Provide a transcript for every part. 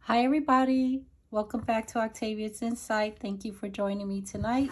Hi, everybody. Welcome back to Octavia's Insight. Thank you for joining me tonight.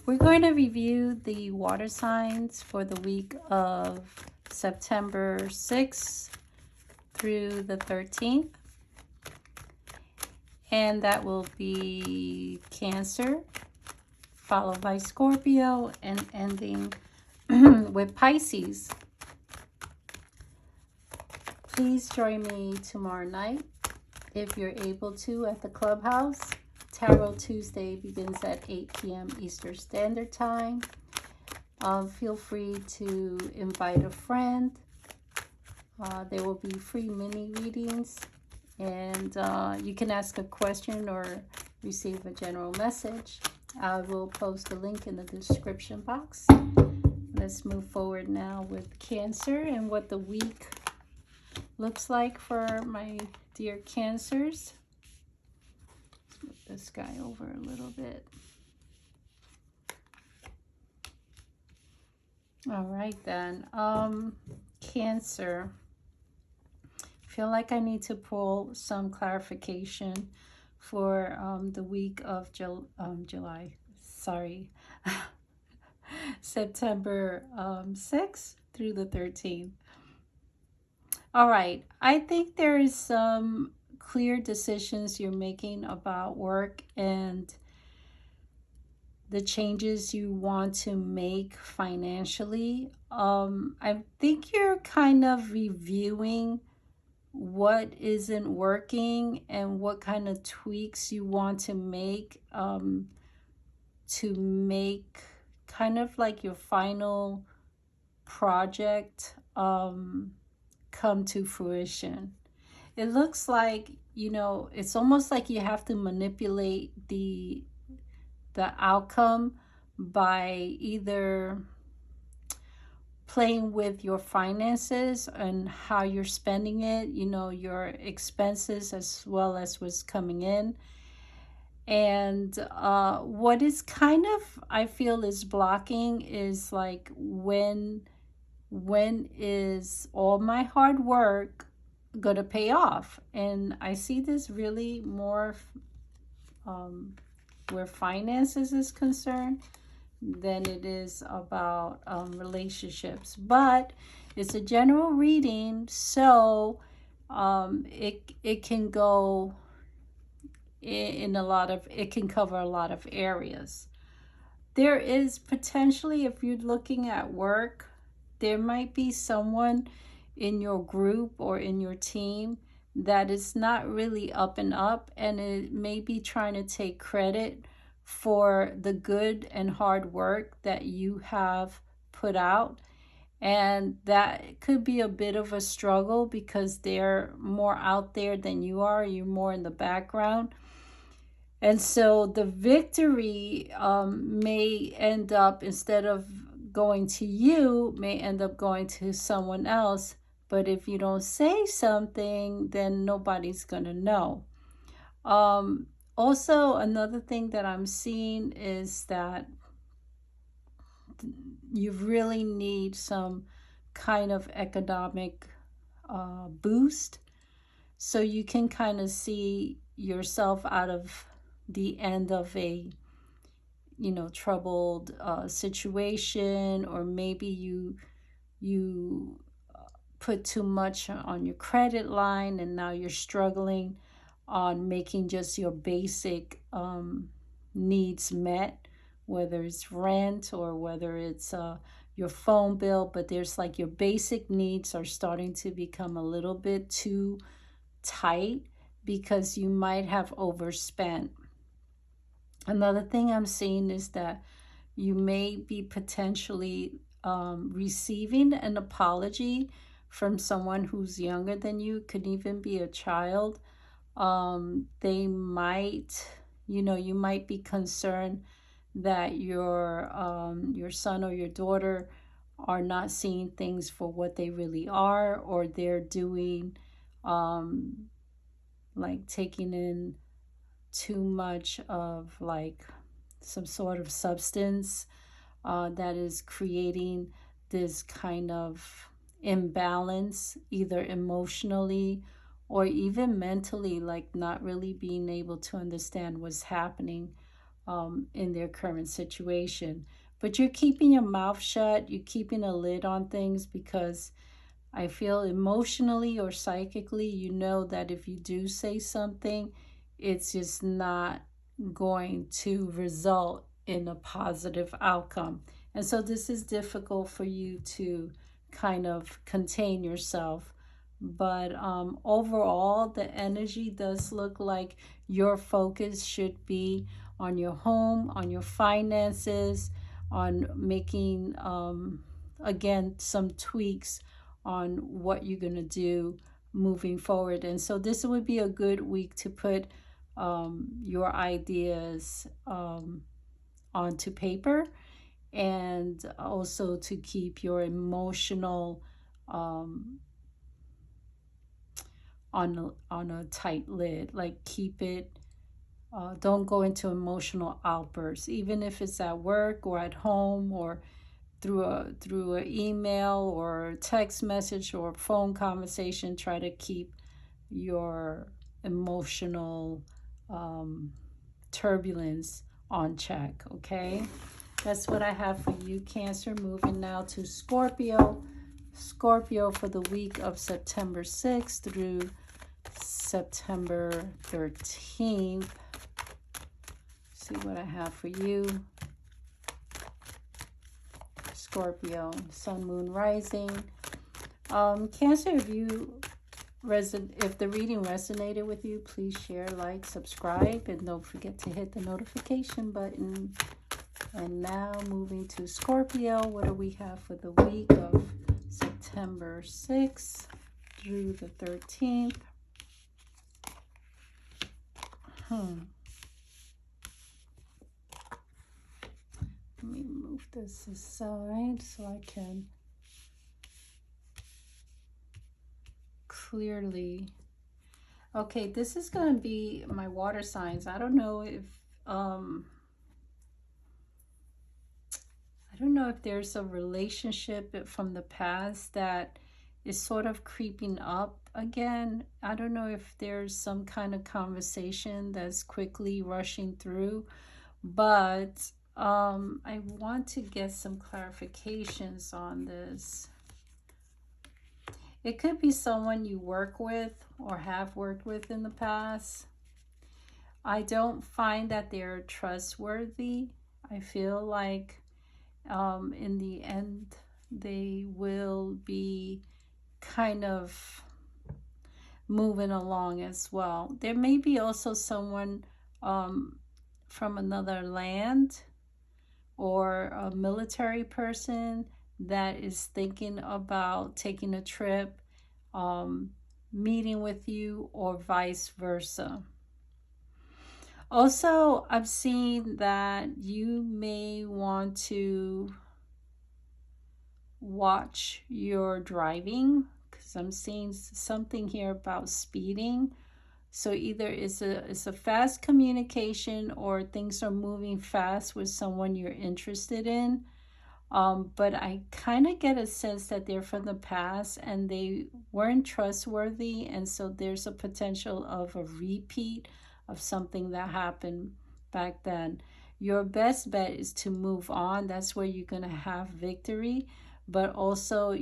We're going to review the water signs for the week of September 6th through the 13th. And that will be Cancer, followed by Scorpio, and ending with Pisces. Please join me tomorrow night if you're able to at the clubhouse. Tarot Tuesday begins at 8 p.m. Eastern Standard Time. Feel free to invite a friend. There will be free mini readings, and you can ask a question or receive a general message. I will post a link in the description box. Let's move forward now with Cancer and what the week looks like for my dear Cancers. Let's move this guy over a little bit. All right then. Cancer. Feel like I need to pull some clarification for the week of September 6th through the 13th. All right, I think there is some clear decisions you're making about work and the changes you want to make financially. I think you're kind of reviewing what isn't working and what kind of tweaks you want to make kind of like your final project come to fruition. It looks like, it's almost like you have to manipulate the outcome by either playing with your finances and how you're spending it, your expenses as well as what's coming in. And what is kind of, I feel, is blocking is like when is all my hard work going to pay off? And I see this really more where finances is concerned than it is about relationships. But it's a general reading, so it can go in it can cover a lot of areas. There is potentially, if you're looking at work, there might be someone in your group or in your team that is not really up and up, and it may be trying to take credit for the good and hard work that you have put out. And that could be a bit of a struggle because they're more out there than you are. You're more in the background. And so the victory may end up, instead of going to you, may end up going to someone else. But if you don't say something, then nobody's going to know. Also, another thing that I'm seeing is that you really need some kind of economic boost so you can kind of see yourself out of the end of a troubled situation, or maybe you put too much on your credit line and now you're struggling on making just your basic needs met, whether it's rent or whether it's your phone bill. But there's like your basic needs are starting to become a little bit too tight because you might have overspent. Another thing I'm seeing is that you may be potentially receiving an apology from someone who's younger than you, could even be a child. They might, you might be concerned that your son or your daughter are not seeing things for what they really are, or they're doing like taking in too much of like some sort of substance that is creating this kind of imbalance, either emotionally or even mentally, like not really being able to understand what's happening in their current situation. But you're keeping your mouth shut, you're keeping a lid on things because I feel emotionally or psychically, you know that if you do say something, it's just not going to result in a positive outcome. And so this is difficult for you to kind of contain yourself. But overall, the energy does look like your focus should be on your home, on your finances, on making, again, some tweaks on what you're going to do moving forward. And so this would be a good week to put your ideas onto paper, and also to keep your emotional on a tight lid. Like keep it. Don't go into emotional outbursts, even if it's at work or at home or through an email or text message or phone conversation. Try to keep your emotional turbulence on check. Okay, that's what I have for you, Cancer. Moving now to Scorpio. Scorpio for the week of September 6th through September 13th. See what I have for you. Scorpio, Sun, Moon, Rising. Cancer, if the reading resonated with you, please share, like, subscribe, and don't forget to hit the notification button. And now moving to Scorpio, what do we have for the week of September 6th through the 13th? Let me move this aside so I can clearly. Okay, this is going to be my water signs. I don't know if there's a relationship from the past that is sort of creeping up again. I don't know if there's some kind of conversation that's quickly rushing through, but I want to get some clarifications on this. It could be someone you work with or have worked with in the past. I don't find that they're trustworthy. I feel like in the end, they will be kind of moving along as well. There may be also someone from another land or a military person that is thinking about taking a trip, meeting with you, or vice versa. Also, I've seen that you may want to watch your driving, because I'm seeing something here about speeding. So either it's a fast communication or things are moving fast with someone you're interested in. But I kind of get a sense that they're from the past and they weren't trustworthy, and so there's a potential of a repeat of something that happened back then. Your best bet is to move on. That's where you're going to have victory, but also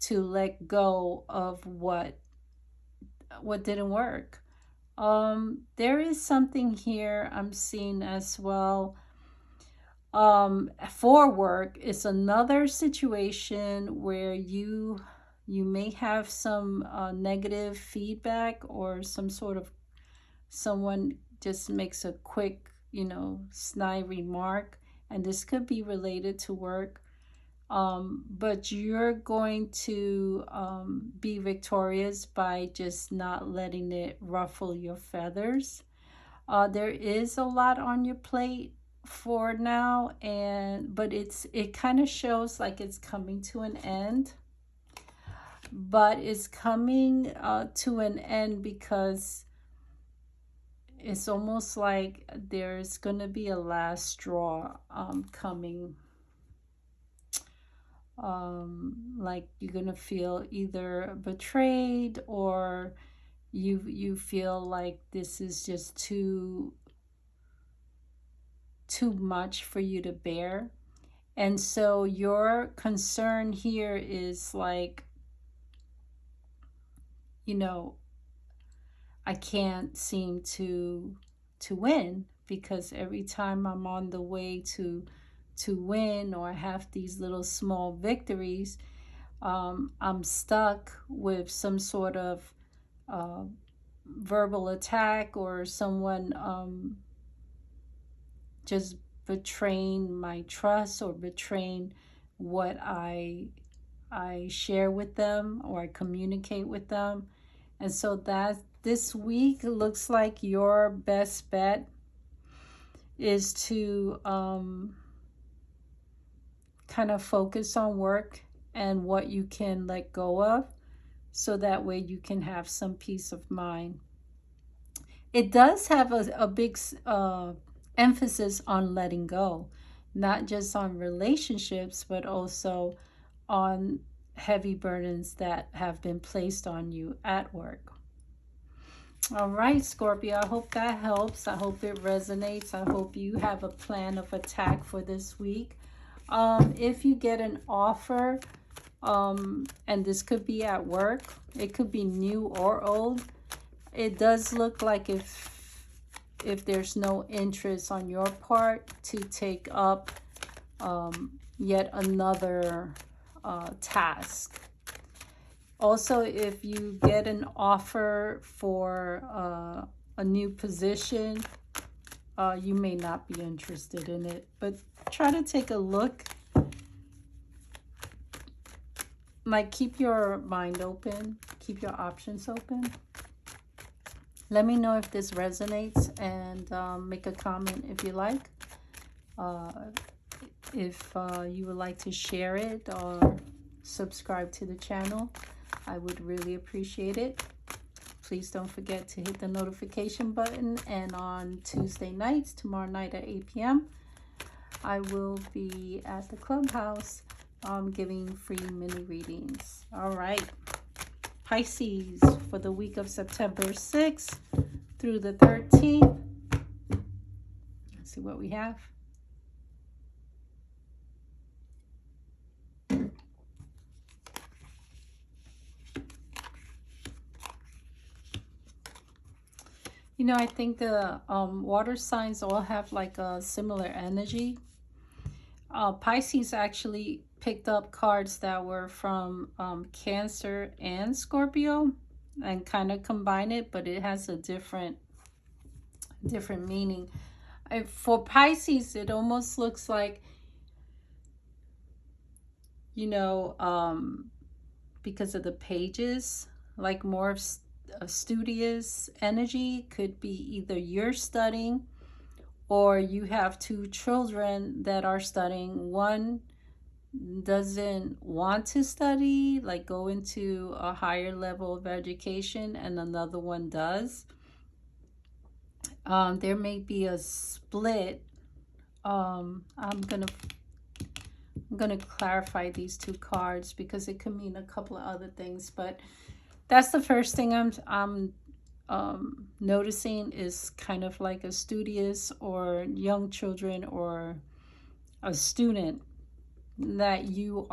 to let go of what didn't work. There is something here I'm seeing as well. For work, it's another situation where you may have some negative feedback, or some sort of someone just makes a quick, snide remark, and this could be related to work. But you're going to be victorious by just not letting it ruffle your feathers. There is a lot on your plate for now, but it kind of shows like it's coming to an end. But it's coming to an end because it's almost like there's going to be a last straw coming. Like you're going to feel either betrayed, or you feel like this is just too much for you to bear. And so your concern here is like, you know, I can't seem to win, because every time I'm on the way to win, or I have these little small victories, I'm stuck with some sort of uh, verbal attack, or someone just betraying my trust, or betraying what I share with them, or I communicate with them. And so that this week looks like your best bet is to kind of focus on work and what you can let go of, so that way you can have some peace of mind. It does have a big emphasis on letting go, not just on relationships, but also on heavy burdens that have been placed on you at work. All right, Scorpio, I hope that helps. I hope it resonates. I hope you have a plan of attack for this week. If you get an offer, and this could be at work, it could be new or old, it does look like if there's no interest on your part to take up yet another task. Also, if you get an offer for a new position, you may not be interested in it, but try to take a look. Like, keep your mind open, keep your options open. Let me know if this resonates, and make a comment if you like. If you would like to share it or subscribe to the channel, I would really appreciate it. Please don't forget to hit the notification button. And on Tuesday nights, tomorrow night at 8 p.m., I will be at the clubhouse giving free mini readings. All right, Pisces, for the week of September 6th through the 13th. Let's see what we have. You know, I think the water signs all have like a similar energy. Pisces actually picked up cards that were from Cancer and Scorpio, and kind of combine it, but it has a different meaning. For Pisces, it almost looks like, you know, because of the pages, like more of a studious energy. Could be either you're studying, or you have two children that are studying. One doesn't want to study, like go into a higher level of education, and another one does. There may be a split. I'm gonna clarify these two cards, because it could mean a couple of other things, but that's the first thing I'm noticing, is kind of like a studious or young children, or a student, that you're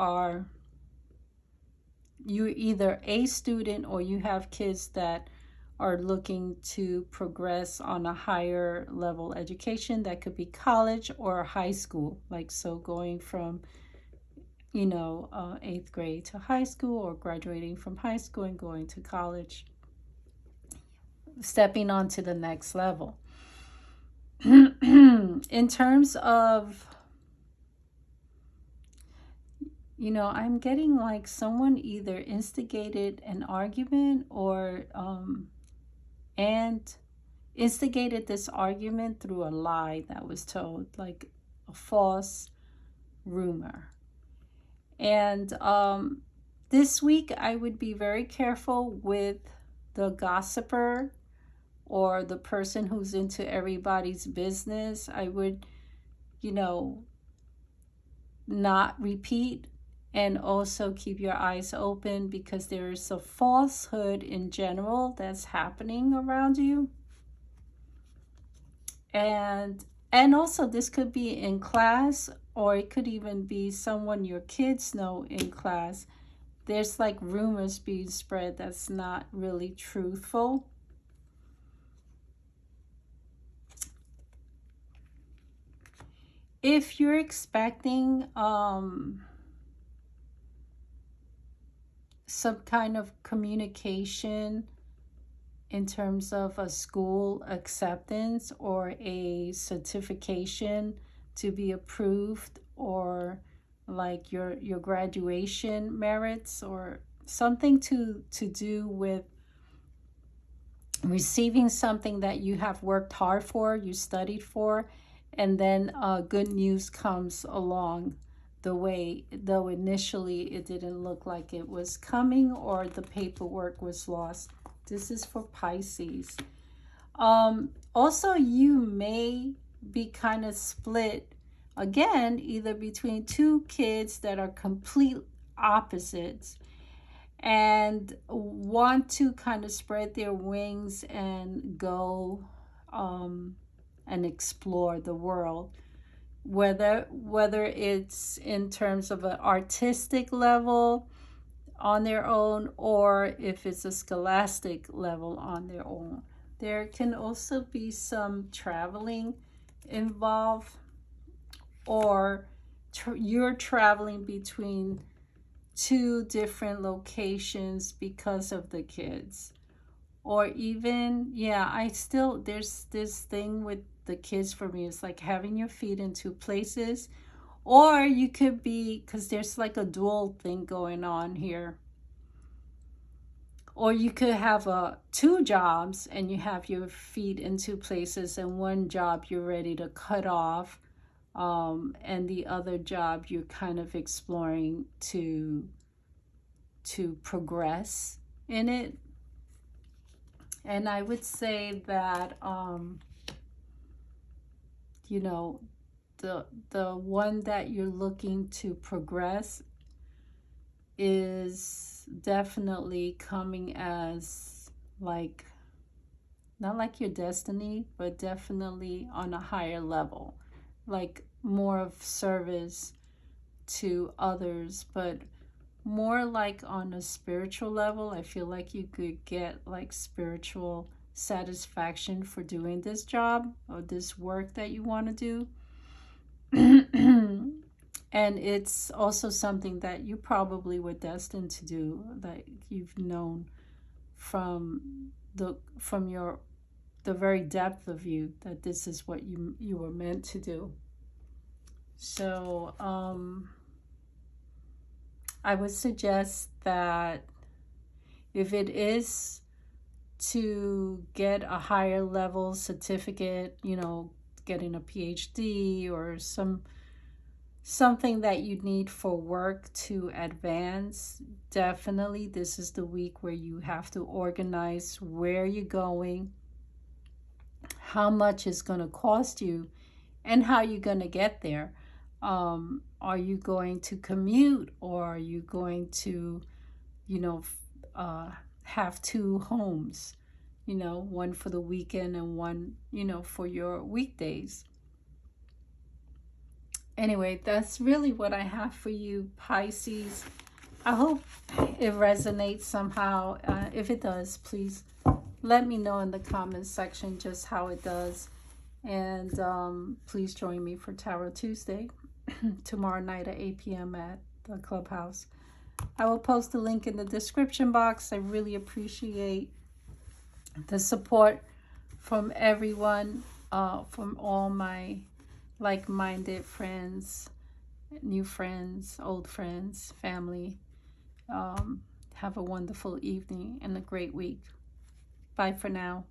either a student, or you have kids that are looking to progress on a higher level education. That could be college or high school, like, so going from, you know, 8th grade to high school, or graduating from high school and going to college, stepping on to the next level. In terms of, you know, I'm getting like someone either instigated an argument, or and instigated this argument through a lie that was told, like a false rumor. And this week I would be very careful with the gossiper, or the person who's into everybody's business. I would, you know, not repeat And also keep your eyes open, because there is a falsehood in general that's happening around you. And also, this could be in class, or it could even be someone your kids know in class. There's like rumors being spread that's not really truthful. If you're expecting some kind of communication in terms of a school acceptance or a certification to be approved, or like your graduation merits, or something to do with receiving something that you have worked hard for, you studied for, and then good news comes along the way, though initially it didn't look like it was coming, or the paperwork was lost. This is for Pisces. Also, you may be kind of split again, either between two kids that are complete opposites and want to kind of spread their wings and go and explore the world, whether it's in terms of an artistic level on their own, or if it's a scholastic level on their own. There can also be some traveling involved, or you're traveling between two different locations because of the kids. Or even, yeah, there's this thing with the kids for me. It's like having your feet in two places. Or you could be, because there's like a dual thing going on here. Or you could have two jobs and you have your feet in two places, and one job you're ready to cut off, and the other job you're kind of exploring to progress in it. And I would say that you know, the one that you're looking to progress is definitely coming as like, not like your destiny, but definitely on a higher level, like more of service to others, but more like on a spiritual level. I feel like you could get like spiritual satisfaction for doing this job or this work that you want to do. And it's also something that you probably were destined to do, that you've known from the very depth of you, that this is what you were meant to do. So I would suggest that if it is to get a higher level certificate, getting a PhD or something that you need for work to advance, definitely this is the week where you have to organize where you're going, how much it's going to cost you, and how you're going to get there. Are you going to commute, or are you going to, have two homes, one for the weekend and one, for your weekdays? Anyway, that's really what I have for you, Pisces. I hope it resonates somehow. If it does, please let me know in the comments section just how it does. And please join me for Tarot Tuesday tomorrow night at 8 p.m. at the Clubhouse. I will post a link in the description box. I really appreciate the support from everyone, from all my like-minded friends, new friends, old friends, family. Have a wonderful evening and a great week. Bye for now.